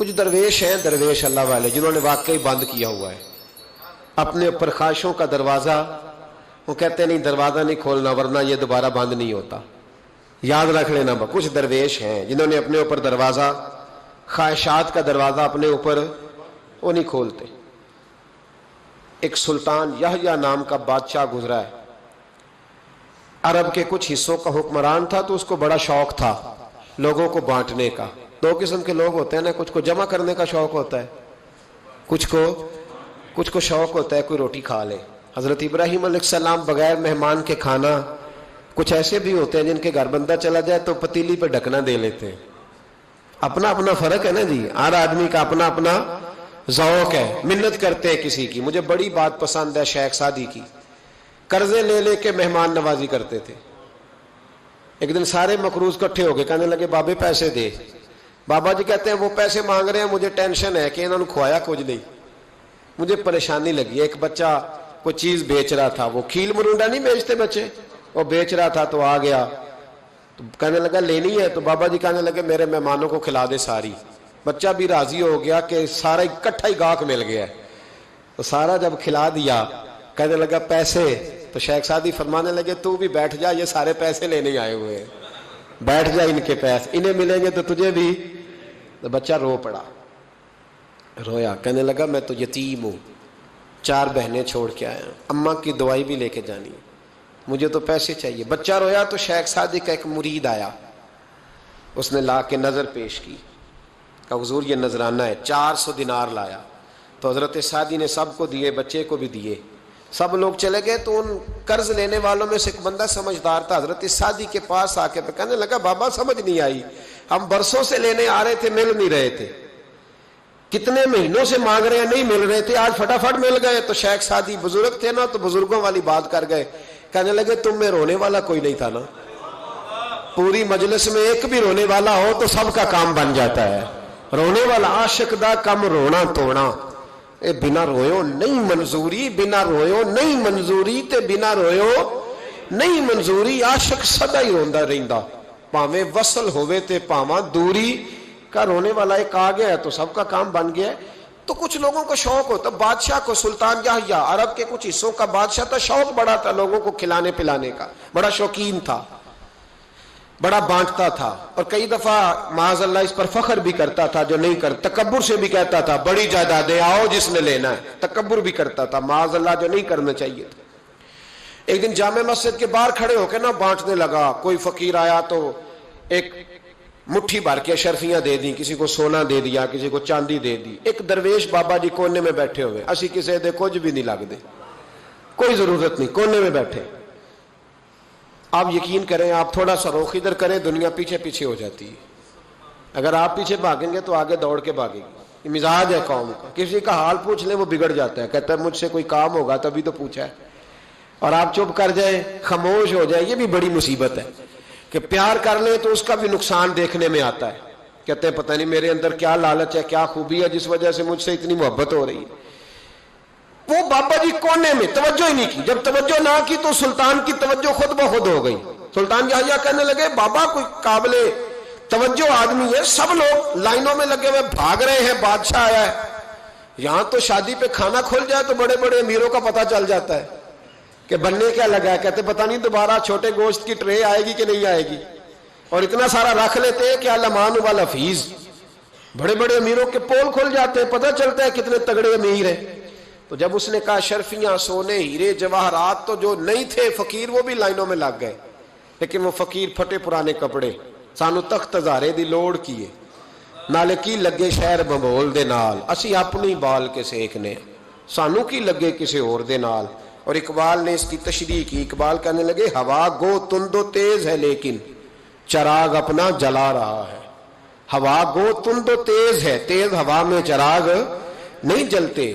کچھ درویش ہیں، درویش اللہ والے، جنہوں نے واقعی بند کیا ہوا ہے اپنے اوپر خواہشوں کا دروازہ. وہ کہتے نہیں دروازہ نہیں کھولنا ورنہ یہ دوبارہ بند نہیں ہوتا. یاد رکھ لینا. کچھ درویش ہیں جنہوں نے اپنے اوپر دروازہ، خواہشات کا دروازہ اپنے اوپر وہ نہیں کھولتے. ایک سلطان یحییٰ نام کا بادشاہ گزرا ہے. عرب کے کچھ حصوں کا حکمران تھا تو اس کو بڑا شوق تھا لوگوں کو بانٹنے کا. دو قسم کے لوگ ہوتے ہیں نا، کچھ کو جمع کرنے کا شوق ہوتا ہے، کچھ کو شوق ہوتا ہے کوئی روٹی کھا لے. حضرت ابراہیم علیہ السلام بغیر مہمان کے کھانا. کچھ ایسے بھی ہوتے ہیں جن کے گھر بندہ چلا جائے تو پتیلی پہ ڈھکنا دے لیتے ہیں. اپنا اپنا فرق ہے نا جی، ہر آدمی کا اپنا اپنا ذوق ہے. منت کرتے ہیں کسی کی. مجھے بڑی بات پسند ہے شیخ سعدی کی، قرضے لے لے کے مہمان نوازی کرتے تھے. ایک دن سارے مقروض کٹھے ہو گئے، کہنے لگے بابے پیسے دے. بابا جی کہتے ہیں وہ پیسے مانگ رہے ہیں، مجھے ٹینشن ہے کہ انہوں نے کھوایا کچھ نہیں، مجھے پریشانی لگی. ایک بچہ کوئی چیز بیچ رہا تھا، وہ کھیل مرونڈا نہیں بیچتے بچے، وہ بیچ رہا تھا تو آ گیا تو کہنے لگا لینی ہے. تو بابا جی کہنے لگے میرے مہمانوں کو کھلا دے ساری. بچہ بھی راضی ہو گیا کہ سارا اکٹھا ہی گاہک مل گیا ہے. تو سارا جب کھلا دیا کہنے لگا پیسے. تو شیخ سعدی فرمانے لگے تو بھی بیٹھ جا، یہ سارے پیسے لینے آئے ہوئے ہیں، بیٹھ جا، ان کے پیسے انہیں ملیں گے تو تجھے بھی. تو بچہ رو پڑا، رویا، کہنے لگا میں تو یتیم ہوں، 4 بہنیں چھوڑ کے آیا ہوں، اماں کی دوائی بھی لے کے جانی، مجھے تو پیسے چاہیے. بچہ رویا تو شیخ سعدی کا ایک مرید آیا، اس نے لا کے نظر پیش کی، کہا حضور یہ نذرانہ ہے. 400 دینار لایا. تو حضرت سعدی نے سب کو دیے، بچے کو بھی دیے. سب لوگ چلے گئے تو ان قرض لینے والوں میں سے ایک بندہ سمجھدار تھا، حضرت سعدی کے پاس آ کے کہنے لگا بابا سمجھ نہیں آئی، ہم برسوں سے لینے آ رہے تھے مل نہیں رہے تھے، کتنے مہینوں سے مانگ رہے ہیں نہیں مل رہے تھے، آج فٹافٹ مل گئے. تو شیخ سعدی بزرگ تھے نا تو بزرگوں والی بات کر گئے. کہنے لگے تم میں رونے والا کوئی نہیں تھا نا، پوری مجلس میں ایک بھی رونے والا ہو تو سب کا کام بن جاتا ہے. رونے والا عاشق دا کم رونا توڑا، اے بنا رویو نہیں منظوری، بنا رویو نہیں منظوری تے بنا رویو نہیں منظوری. عاشق سدا ہی روندا رہندا، پاویں وصل ہوئے تے پاواں دوری کا. رونے والا ایک آ گیا ہے تو سب کا کام بن گیا ہے. تو کچھ لوگوں کو شوق ہوتا، بادشاہ کو سلطان یحییٰ عرب کے کچھ حصوں کا بادشاہ تھا، شوق بڑا تھا لوگوں کو کھلانے پلانے کا، بڑا شوقین تھا، بڑا بانٹتا تھا. اور کئی دفعہ معاذ اللہ اس پر فخر بھی کرتا تھا جو نہیں کر، تکبر سے بھی کہتا تھا بڑی جائیدادیں آؤ جس نے لینا ہے، تکبر بھی کرتا تھا معاذ اللہ جو نہیں کرنا چاہیے تھا. ایک دن جامع مسجد کے باہر کھڑے ہو کے نا بانٹنے لگا. کوئی فقیر آیا تو ایک مٹھی بھر کے اشرفیاں دے دی، کسی کو سونا دے دیا، کسی کو چاندی دے دی. ایک درویش بابا جی کونے میں بیٹھے ہوئے، اسی کسی دے کچھ بھی نہیں لگ دے، کوئی ضرورت نہیں، کونے میں بیٹھے. آپ یقین کریں، آپ تھوڑا سا رخ ادھر کریں دنیا پیچھے پیچھے ہو جاتی ہے. اگر آپ پیچھے بھاگیں گے تو آگے دوڑ کے بھاگے گی. یہ مزاج ہے قوم کا، کسی کا حال پوچھ لیں وہ بگڑ جاتا ہے، کہتا ہے مجھ سے کوئی کام ہوگا تبھی تو پوچھا ہے. اور آپ چپ کر جائیں، خاموش ہو جائیں، یہ بھی بڑی مصیبت ہے. کہ پیار کر لیں تو اس کا بھی نقصان دیکھنے میں آتا ہے. کہتے ہیں پتہ نہیں میرے اندر کیا لالچ ہے، کیا خوبی ہے جس وجہ سے مجھ سے اتنی محبت ہو رہی ہے. وہ بابا جی کونے میں توجہ ہی نہیں کی. جب توجہ نہ کی تو سلطان کی توجہ خود بخود ہو گئی. سلطان یحییٰ کہنے لگے بابا کوئی قابل توجہ آدمی ہے، سب لوگ لائنوں میں لگے ہوئے بھاگ رہے ہیں، بادشاہ آیا ہے. یہاں تو شادی پہ کھانا کھل جائے تو بڑے بڑے امیروں کا پتہ چل جاتا ہے کہ بننے کیا لگا ہے. کہتے پتہ نہیں دوبارہ چھوٹے گوشت کی ٹرے آئے گی کہ نہیں آئے گی. اور اتنا سارا رکھ لیتے ہیں کہ علمان والحفیظ، بڑے بڑے امیروں کے پول کھل جاتے ہیں، پتہ چلتا ہے کتنے تگڑے امیر ہیں. تو جب اس نے کہا شرفیاں، سونے، ہیرے، جواہرات، تو جو نہیں تھے فقیر وہ بھی لائنوں میں لگ گئے. لیکن وہ فقیر پھٹے پرانے کپڑے، سانو تخت ہزارے دی لوڑ کیے، نالے کی لگے شہر بمبول دے نال، اسی اپنی بال کے سیکھنے، سانو کی لگے کسی اور دے نال. اور اقبال نے اس کی تشریح کی. اقبال کہنے لگے ہوا گو تند و تیز ہے لیکن چراغ اپنا جلا رہا ہے. ہوا گو تند و تیز ہے، تیز ہوا میں چراغ نہیں جلتے.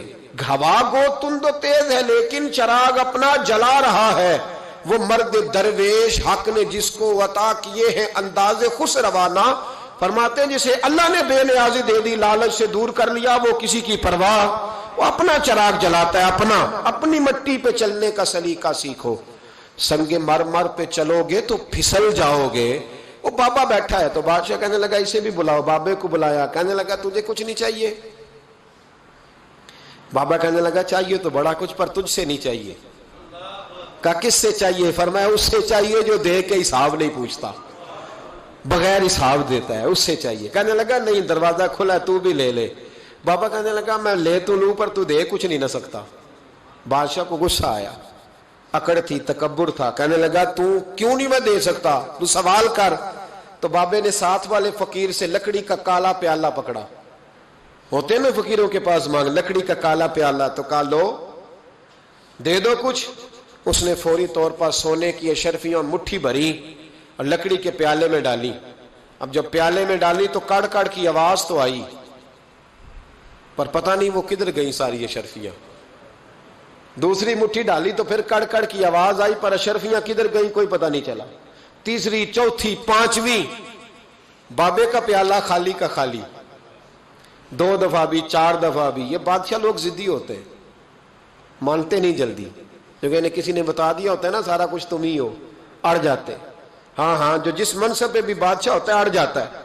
ہوا گو تند و تیز ہے لیکن چراغ اپنا جلا رہا ہے. وہ مرد درویش حق نے جس کو عطا کیے ہیں انداز خسروانہ، فرماتے ہیں جسے اللہ نے بے نیازی دے دی، لالچ سے دور کر لیا، وہ کسی کی پرواہ، وہ اپنا چراغ جلاتا ہے. اپنی مٹی پہ چلنے کا سلیقہ سیکھو. سنگ مرمر پہ چلو گے تو پھسل جاؤ گے، وہ بابا بیٹھا ہے تو بادشاہ کہنے لگا اسے بھی بلاؤ. بابے کو بلایا, کہنے لگا تجھے کچھ نہیں چاہیے؟ بابا کہنے لگا چاہیے تو بڑا کچھ, پر تجھ سے نہیں چاہیے. کہا کس سے چاہیے؟ فرمایا اس سے چاہیے جو دے کے حساب نہیں پوچھتا, بغیر حساب دیتا ہے, اس سے چاہیے. کہنے لگا نہیں, دروازہ کھلا ہے, تو بھی لے لے. بابا کہنے لگا میں لے تو لوں پر تو دے کچھ نہیں نہ سکتا. بادشاہ کو غصہ آیا, اکڑ تھی, تکبر تھا. کہنے لگا تو کیوں نہیں میں دے سکتا, تو سوال کر. تو بابے نے ساتھ والے فقیر سے لکڑی کا کالا پیالہ پکڑا, ہوتے نا فقیروں کے پاس مانگ, لکڑی کا کالا پیالہ, تو کہا لو دے دو کچھ. اس نے فوری طور پر سونے کی اشرفیاں مٹھی بھری اور لکڑی کے پیالے میں ڈالی. اب جب پیالے میں ڈالی تو کڑ کڑ کی آواز تو آئی, پر پتہ نہیں وہ کدھر گئی ساری اشرفیاں. دوسری مٹھی ڈالی تو پھر کڑ کڑ کی آواز آئی, پر اشرفیاں کدھر گئی کوئی پتہ نہیں چلا. تیسری, چوتھی, پانچویں, بابے کا پیالہ خالی کا خالی. 2 دفعہ بھی, 4 دفعہ بھی. یہ بادشاہ لوگ ضدی ہوتے ہیں, مانتے نہیں جلدی, کیونکہ انہیں کسی نے بتا دیا ہوتا ہے نا سارا کچھ تم ہی ہو, اڑ جاتے. ہاں جو جس منصب پہ بھی بادشاہ ہوتا ہے اڑ جاتا ہے.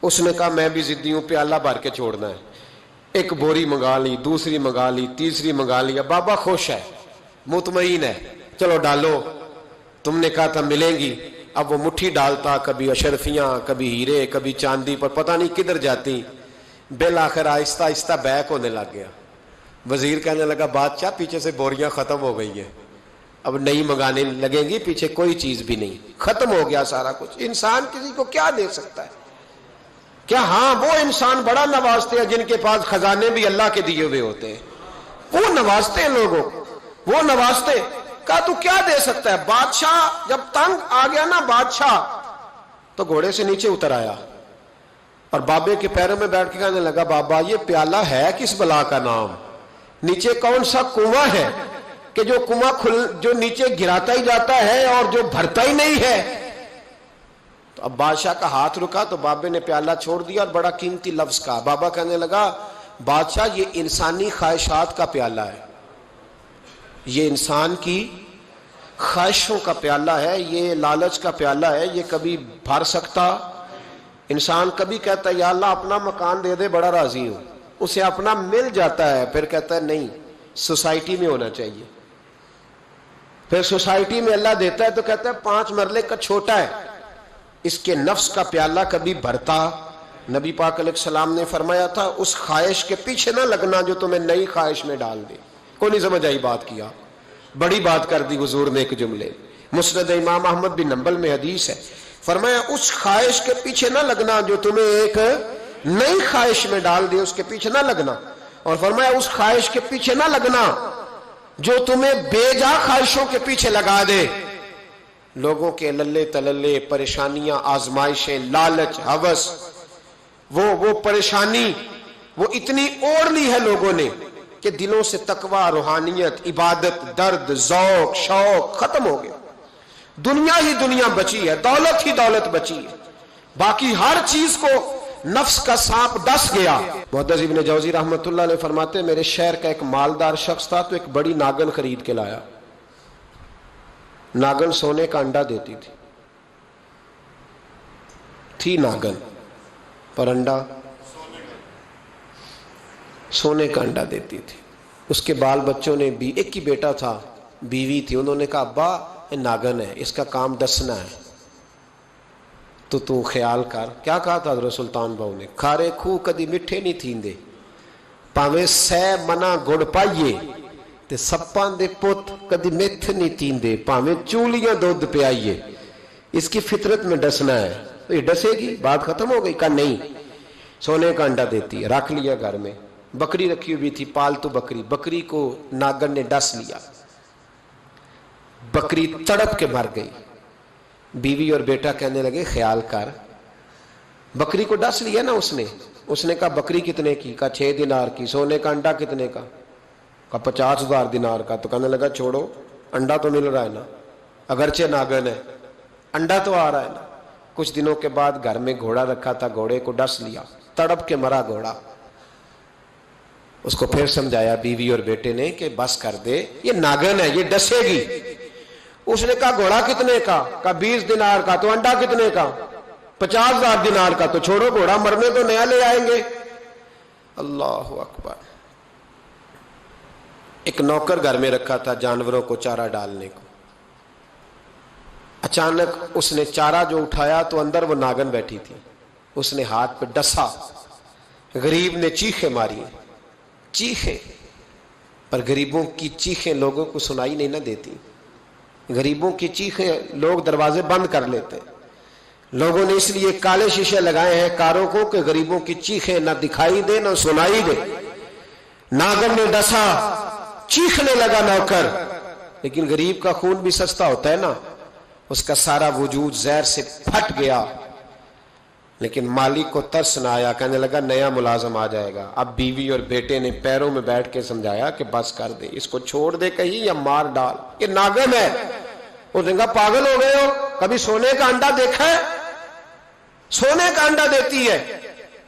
اس نے کہا میں بھی ضدی ہوں, پیالہ بھر کے چھوڑنا ہے. ایک بوری منگا لی, دوسری منگا لی, تیسری منگا لی. اب بابا خوش ہے, مطمئن ہے, چلو ڈالو, تم نے کہا تھا ملیں گی. اب وہ مٹھی ڈالتا, کبھی اشرفیاں, کبھی ہیرے, کبھی چاندی, پر پتہ نہیں کدھر جاتی. بالآخر آہستہ آہستہ بیک ہونے لگ گیا. وزیر کہنے لگا بادشاہ پیچھے سے بوریاں ختم ہو گئی ہیں, اب نئی منگانے لگیں گی, پیچھے کوئی چیز بھی نہیں, ختم ہو گیا سارا کچھ. انسان کسی کو کیا دے سکتا ہے؟ کیا ہاں وہ انسان بڑا نوازتے ہیں جن کے پاس خزانے بھی اللہ کے دیے ہوئے ہوتے ہیں, وہ نوازتے ہیں لوگوں, وہ نوازتے. کہا تو کیا دے سکتا ہے؟ بادشاہ جب تنگ آ گیا نا بادشاہ, تو گھوڑے سے نیچے اتر آیا اور بابے کے پیروں میں بیٹھ کے کہنے لگا بابا یہ پیالہ ہے کس بلا کا نام؟ نیچے کون سا کنواں ہے کہ جو کنواں جو نیچے گراتا ہی جاتا ہے اور جو بھرتا ہی نہیں ہے؟ تو اب بادشاہ کا ہاتھ رکا تو بابے نے پیالہ چھوڑ دیا اور بڑا قیمتی لفظ کہا. بابا کہنے لگا بادشاہ یہ انسانی خواہشات کا پیالہ ہے, یہ انسان کی خواہشوں کا پیالہ ہے, یہ لالچ کا پیالہ ہے, یہ کبھی بھر سکتا. انسان کبھی کہتا ہے یا اللہ اپنا مکان دے دے بڑا راضی ہوں, اسے اپنا مل جاتا ہے, پھر کہتا ہے نہیں سوسائٹی میں ہونا چاہیے. پھر سوسائٹی میں اللہ دیتا ہے تو کہتا ہے 5 مرلے کا چھوٹا ہے. اس کے نفس کا پیالہ کبھی بھرتا. نبی پاک علیہ السلام نے فرمایا تھا اس خواہش کے پیچھے نہ لگنا جو تمہیں نئی خواہش میں ڈال دے. کوئی نہیں سمجھ آئی بات کیا, بڑی بات کر دی حضور نے ایک جملے. مسند امام احمد بن حنبل میں حدیث ہے, فرمایا اس خواہش کے پیچھے نہ لگنا جو تمہیں ایک نئی خواہش میں ڈال دے, اس کے پیچھے نہ لگنا. اور فرمایا اس خواہش کے پیچھے نہ لگنا جو تمہیں بے جا خواہشوں کے پیچھے لگا دے. لوگوں کے للے تللے, پریشانیاں, آزمائشیں, لالچ, ہوس, وہ پریشانی وہ اتنی اوڑھ لی ہے لوگوں نے کہ دلوں سے تقوی, روحانیت, عبادت, درد, ذوق, شوق ختم ہو گیا. دنیا ہی دنیا بچی ہے, دولت ہی دولت بچی ہے, باقی ہر چیز کو نفس کا سانپ ڈس گیا. محدث ابن جوزی رحمۃ اللہ علیہ فرماتے میرے شہر کا ایک مالدار شخص تھا تو ایک بڑی ناگن خرید کے لایا. ناگن سونے کا انڈا دیتی تھی ناگن, پر انڈا سونے کا انڈا دیتی تھی. اس کے بال بچوں نے بھی, ایک ہی بیٹا تھا, بیوی تھی, انہوں نے کہا ابا یہ ناگن ہے, اس کا کام ڈسنا ہے, تو خیال کر. کیا کہا تھا حضرت سلطان بہو نے, کھارے کھو کدی مٹھے نہیں تھیندے, پاویں سہ منا گڑ پائیے تے سپاں دے پت کدی میتھ نہیں تیندے, پاویں چولیاں دودھ پیائیے. اس کی فطرت میں ڈسنا ہے. تو یہ ڈسے گی, بات ختم ہو گئی. کہا نہیں, سونے کا انڈا دیتی ہے. رکھ لیا گھر میں. بکری رکھی ہوئی تھی, پالتو بکری. بکری کو ناگن نے ڈس لیا, بکری تڑپ کے مر گئی. بیوی اور بیٹا کہنے لگے خیال کر, بکری کو ڈس لیا نا اس نے کہا بکری کتنے کی؟ کہا 6 دینار کی. سونے کا انڈا کتنے کا؟ کہا 50,000 دینار کا. تو کہنے لگا چھوڑو, انڈا تو مل رہا ہے نا, اگرچہ ناگن ہے, انڈا تو آ رہا ہے نا. کچھ دنوں کے بعد گھر میں گھوڑا رکھا تھا, گھوڑے کو ڈس لیا, تڑپ کے مرا گھوڑا. اس کو پھر سمجھایا بیوی اور بیٹے نے کہ بس کر دے, یہ ناگن ہے, یہ ڈسے گی. اس نے کہا گھوڑا کتنے کا؟ کہا 20 دینار کا۔ تو انڈا کتنے کا؟ 50,000 دینار کا۔ تو چھوڑو گھوڑا، مرنے تو نیا لے آئیں گے۔ اللہ اکبر۔ ایک نوکر گھر میں رکھا تھا جانوروں کو چارہ ڈالنے کو۔ اچانک اس نے چارہ جو اٹھایا تو اندر وہ ناگن بیٹھی تھی، اس نے ہاتھ پہ ڈسا، غریب نے چیخیں ماری، چیخیں، پر غریبوں کی چیخیں لوگوں کو سنائی نہیں نہ دیتی، غریبوں کی چیخیں لوگ دروازے بند کر لیتے۔ لوگوں نے اس لیے کالے شیشے لگائے ہیں کاروں کو کہ غریبوں کی چیخیں نہ دکھائی دے نہ سنائی دے۔ ناگن نے ڈسا، چیخنے لگا نوکر، لیکن غریب کا خون بھی سستا ہوتا ہے نا، اس کا سارا وجود زہر سے پھٹ گیا۔ لیکن مالک کو ترس نہ آیا، کہنے لگا نیا ملازم آ جائے گا۔ اب بیوی اور بیٹے نے پیروں میں بیٹھ کے سمجھایا کہ بس کر دے، اس کو چھوڑ دے کہیں یا مار ڈال، یہ ناگن ہے۔ اس نے کہا پاگل ہو گئے ہو، کبھی سونے کا انڈا دیکھا ہے؟ سونے کا انڈا دیتی ہے۔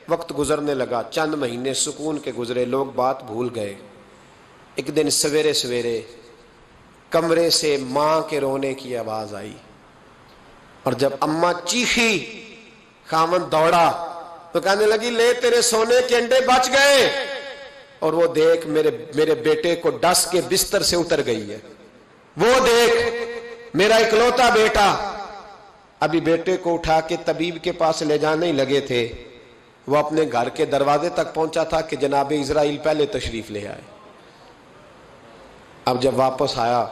وقت گزرنے لگا، چند مہینے سکون کے گزرے، لوگ بات بھول گئے۔ ایک دن سویرے سویرے کمرے سے ماں کے رونے کی آواز آئی، اور جب اماں چیخی خاوند دوڑا تو کہنے لگی لے تیرے سونے کے انڈے بچ گئے، اور وہ دیکھ میرے بیٹے کو ڈس کے بستر سے اتر گئی ہے، وہ دیکھ میرا اکلوتا بیٹا۔ ابھی بیٹے کو اٹھا کے طبیب کے پاس لے جانے ہی لگے تھے، وہ اپنے گھر کے دروازے تک پہنچا تھا کہ جناب اسرائیل پہلے تشریف لے آئے۔ اب جب واپس آیا،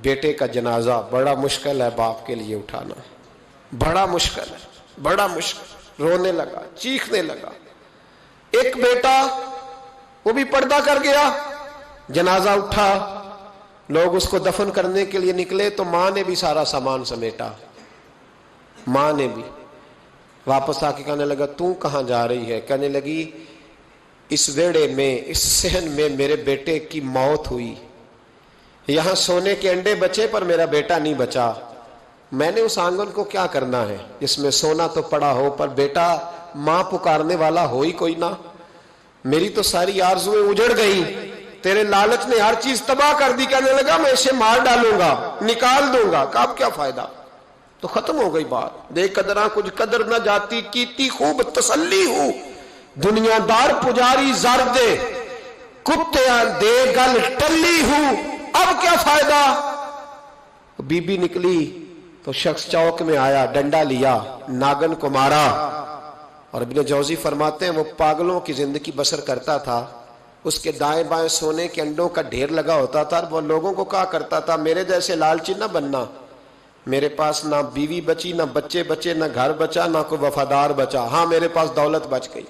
بیٹے کا جنازہ بڑا مشکل ہے باپ کے لیے اٹھانا، بڑا مشکل ہے، بڑا مشکل۔ رونے لگا، چیخنے لگا۔ ایک بیٹا وہ بھی پردہ کر گیا، جنازہ اٹھا، لوگ اس کو دفن کرنے کے لیے نکلے تو ماں نے بھی سارا سامان سمیٹا، ماں نے بھی۔ واپس آ کے کہنے لگا تو کہاں جا رہی ہے؟ کہنے لگی اس ویڑے میں، اس صحن میں میرے بیٹے کی موت ہوئی، یہاں سونے کے انڈے بچے پر میرا بیٹا نہیں بچا، میں نے اس آنگن کو کیا کرنا ہے جس میں سونا تو پڑا ہو پر بیٹا ماں پکارنے والا ہو ہی کوئی نہ، میری تو ساری آرزویں اجڑ گئی، تیرے لالچ نے ہر چیز تباہ کر دی۔ کہنے لگا میں اسے مار ڈالوں گا، نکال دوں گا۔ اب کیا فائدہ، تو ختم ہو گئی بات۔ دے قدراں کچھ قدر نہ جاتی، کیتی خوب تسلی ہو، دنیا دار پجاری زر دے، کتیاں دے گل ٹلی ہو، اب کیا فائدہ۔ بی بی نکلی تو شخص چوک میں آیا، ڈنڈا لیا، ناگن کو مارا۔ اور ابن جوزی فرماتے ہیں وہ پاگلوں کی زندگی بسر کرتا تھا، اس کے دائیں بائیں سونے کے انڈوں کا ڈھیر لگا ہوتا تھا، وہ لوگوں کو کہا کرتا تھا میرے جیسے لالچی نہ بننا، میرے پاس نہ بیوی بچی، نہ بچے بچے، نہ گھر بچا، نہ کوئی وفادار بچا، ہاں میرے پاس دولت بچ گئی۔